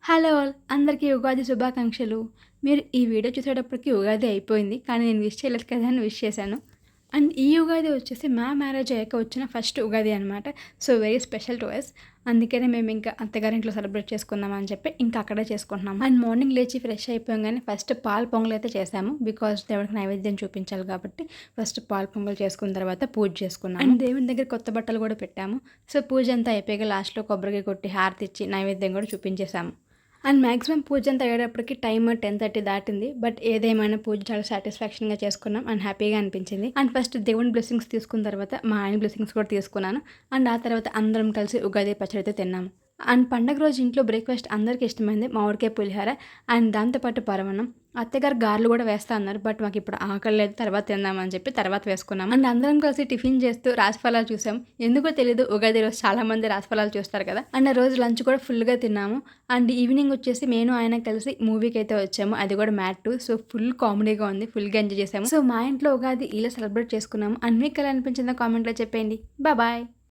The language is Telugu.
Hello all! అందరికీ ఉగాది శుభాకాంక్షలు. మీరు ఈ వీడియో చూసేటప్పటికి ఉగాది అయిపోయింది. కానీ నేను విష్ చేయలేదు కదా అని విష్ చేశాను. అండ్ ఈ ఉగాది వచ్చేసి మా మ్యారేజ్ అయ్యాక వచ్చిన ఫస్ట్ ఉగాది అనమాట. So, very special to us. అందుకనే మేము ఇంకా అత్తగారింట్లో సెలబ్రేట్ చేసుకుందాం అని చెప్పి ఇంకా అక్కడే చేసుకుంటున్నాము. అండ్ మార్నింగ్ లేచి ఫ్రెష్ అయిపోగానే ఫస్ట్ పాలు పొంగలైతే చేసాము. బికాజ్ దేవుడికి నైవేద్యం చూపించాలి కాబట్టి ఫస్ట్ పాలు పొంగల్ చేసుకున్న తర్వాత పూజ చేసుకున్నాము. అండ్ దేవుని దగ్గర కొత్త బట్టలు కూడా పెట్టాము. సో, పూజ అంతా అయిపోయాక లాస్ట్‌లో కొబ్బరికాయ కొట్టి హారతి ఇచ్చి నైవేద్యం కూడా చూపించేసాము. అండ్ మ్యాక్సిమం పూజ అంతా అయ్యేటప్పటికి టైమ్ 10:30 దాటింది. బట్ ఏదేమైనా పూజ చాలా సాటిస్ఫాక్షన్‌గా చేసుకున్నాం అండ్ హ్యాపీగా అనిపించింది. అండ్ ఫస్ట్ దేవుని బ్లెస్సింగ్స్ తీసుకున్న తర్వాత మా ఆయన బ్లెస్సింగ్స్ కూడా తీసుకున్నాను. అండ్ ఆ తర్వాత అందరం కలిసి ఉగాది పచ్చడి అయితే తిన్నాము. అండ్ పండగ రోజు ఇంట్లో బ్రేక్‌ఫాస్ట్ అందరికీ ఇష్టమైంది మామిడికాయ పులిహోర అండ్ దాంతోపాటు పరమాన్నం. అత్తగారు గారెలు కూడా వేస్తా అన్నారు. బట్ మాకు ఇప్పుడు ఆకలి లేదు, తర్వాత తిందామని చెప్పి తర్వాత వేసుకున్నాం. అండ్ అందరం కలిసి టిఫిన్ చేస్తూ రాశిఫలాలు చూసాం. ఎందుకో తెలీదు ఉగాది రోజు చాలామంది రాశిఫలాలు చూస్తారు కదా. అండ్ ఆ రోజు లంచ్ కూడా ఫుల్గా తిన్నాము. అండ్ ఈవినింగ్ వచ్చేసి నేను ఆయన కలిసి మూవీకి అయితే వచ్చాము. అది కూడా మ్యాట్ 2. సో, ఫుల్ కామెడీగా ఉంది. ఫుల్గా ఎంజాయ్ చేసాము. సో, మా ఇంట్లో ఉగాది ఇలా సెలబ్రేట్ చేసుకున్నాము. అండ్ మీకు ఎలా అనిపించిందో కామెంట్లో చెప్పండి. బాయ్.